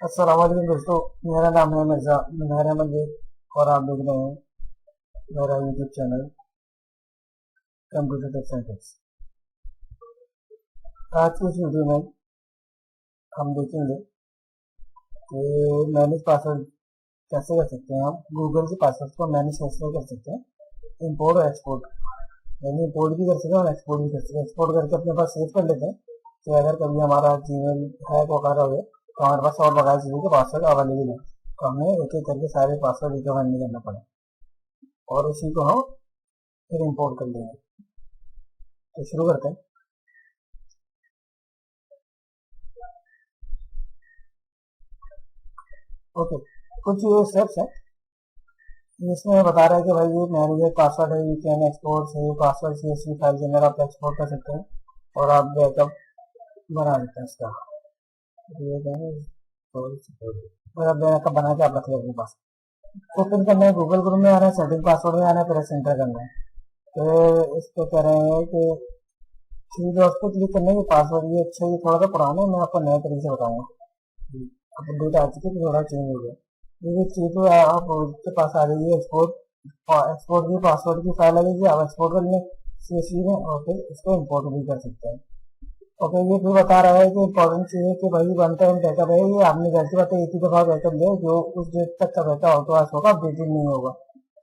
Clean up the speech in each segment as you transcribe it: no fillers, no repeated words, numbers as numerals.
अस्सलाम वालेकुम दोस्तों। मेरा नाम है मिर्ज़ा मुनव्वर अहमद और आप देख रहे हैं मेरा YouTube channel computer tips and tricks. आज की इस वीडियो में हम देखेंगे कि मैनेज पासवर्ड कैसे कर सकते हैं। हम गूगल के पासवर्ड को मैनेज कैसे कर सकते हैं, इंपोर्ट और एक्सपोर्ट, यानी इंपोर्ट भी कर सकते हैं और एक्सपोर्ट भी कर सकते हैं। एक्सपोर्ट करके अपने पास सेव कर लेते हैं कि अगर कभी हमारा जीमेल हैक वगैरह हो तो हमारे पास और बकाया चीज़ों के पासवर्ड अवेलेबल है, तो हमें एक एक करके सारे पासवर्ड रिकवर नहीं करना पड़े और उसी को हम फिर इंपोर्ट कर लेंगे। तो शुरू करते हैं। ओके, कुछ ये स्टेप्स हैं। इसमें बता रहा है कि भाई ये मैनेज पासवर्ड है, you can export save password CSV file के अंदर आप एक्सपोर्ट कर सकते हैं और आप बैकअप बना सकते हैं इसका। और आप बैकअप बना के आप रख लें अपने पास। तो फिर करना है, गूगल क्रोम में आना है, सेटिंग पासवर्ड में आना है, फिर सेंटर करना है। तो इस पे कह रहे हैं कि थ्री डॉट्स पे क्लिक करने के पासवर्ड ये अच्छा, ये थोड़ा सा पुराना है, मैं आपको नए तरीके से बताऊंगा। अपडेट आ चुकी है, थोड़ा चेंज हो गया। ये चीज तो आप उसके पास आ जाइए, एक्सपोर्ट की पासवर्ड की फाइल आ जाइए, आप एक्सपोर्ट कर लें CSV में और फिर इसको इम्पोर्ट भी कर सकते हैं। ओके, ये फिर बता रहा है कि इंपॉर्टेंट चीज है कि भाई वन टाइम बैकअप है, ये आपने जैसी बात है एक ही दफा बैकअप ले, जो उस डेट तक का बैकअप ऑटोमैटिक होगा, अपडेटेड नहीं होगा।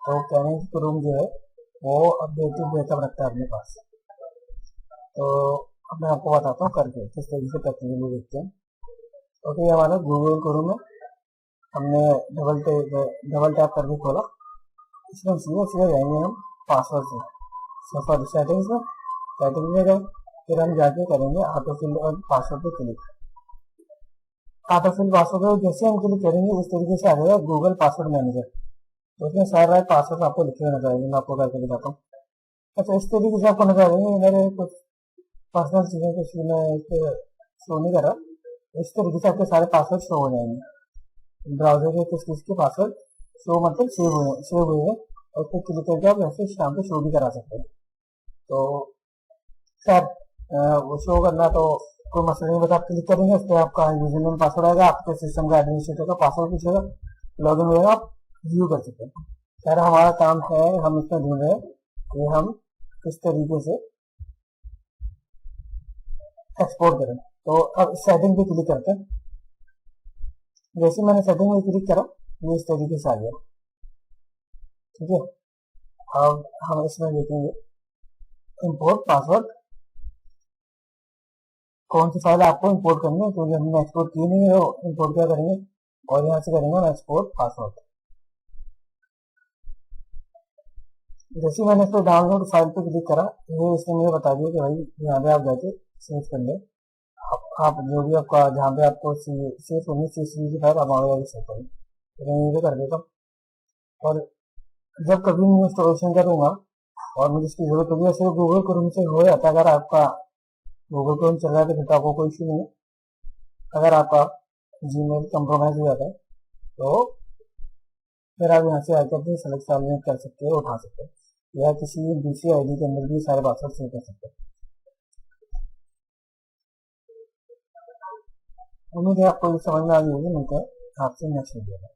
तो कहने की क्रोम जो है वो अपडेटेड बैकअप रखता है अपने पास। तो अब मैं आपको बताता हूँ करके किस तरीके से प्रैक्टिकली देखते हैं। ओके, हमारा गूगल क्रोम में हमने डबल टैप करके खोला। इसमें सीधे जाएंगे हम पासवर्ड से, सफर सेटिंग्स में गए, फिर हम जाके करेंगे ऑटोफिल और पासवर्ड पे क्लिक। ऑटोफिल पासवर्ड पे जैसे हम क्लिक करेंगे इस तरीके से आ जाएगा गूगल पासवर्ड मैनेजर। तो उसमें सारे पासवर्ड आपको लिखे हुए नजर आएंगे, मैं आपको करके दिखाता हूँ। अच्छा, इस तरीके से आपको नजर आएंगे। मेरे कुछ पर्सनल चीजें कुछ मैं शो नहीं कर रहा, इस तरीके से आपके सारे पासवर्ड शो हो जाएंगे। ब्राउजर के किस किस के पासवर्ड शो मतलब सेव हुए हैं और फिर क्लिक करके आप ऐसे शाम को शो भी करा सकते हैं। तो सर वो शो करना तो कोई मसला नहीं, बस आप क्लिक करेंगे, उस पर आपका यूजर नेम पासवर्ड आएगा, आपके सिस्टम का एडमिनिस्ट्रेटर का पासवर्ड पूछेगा, लॉगिन होगा, आप व्यू कर सकते हैं। सर हमारा काम है, हम इसमें ढूंढ रहे हैं कि हम किस तरीके से एक्सपोर्ट करें। तो अब सेटिंग पे क्लिक करते हैं। जैसे मैंने सेटिंग में क्लिक करा ये इस तरीके से आ गया, ठीक है। अब हम इसमें देखेंगे इंपोर्ट पासवर्ड, कौन सी फाइल आपको इंपोर्ट करनी है, क्योंकि हमने एक्सपोर्ट की नहीं है, इंपोर्ट क्या करेंगे और यहाँ से करेंगे हम एक्सपोर्ट पासवर्ड। जैसे मैंने इसको डाउनलोड फाइल पे क्लिक करा, ये इसने मुझे बता दिया कि भाई यहाँ पे आप जाके सेव कर ले, आप जो भी आपका जहाँ पे आपको सेव करनी CSV की फाइल आप वहाँ जाके सेव करें। तो मैं ये कर देता हूँ और जब कभी मैं इंस्टॉलेशन करूँगा और मुझे इसकी जरूरत होगी, ऐसे गूगल क्रोम से हो जाता है। अगर आपका गूगल क्रोम चल रहा है तो फिर आपको कोई इशू नहीं है। अगर आपका जीमेल कंप्रोमाइज हो जाता है तो फिर आप यहाँ से आकर अपनी सेलेक्ट कर सकते हैं, उठा सकते हैं, या किसी दूसरी ID के अंदर भी सारे पासवर्ड सेव कर सकते हैं। उम्मीद है आपको समझ में आ गई होगी। मिलते हैं आपसे नेक्स्ट वीडियो में।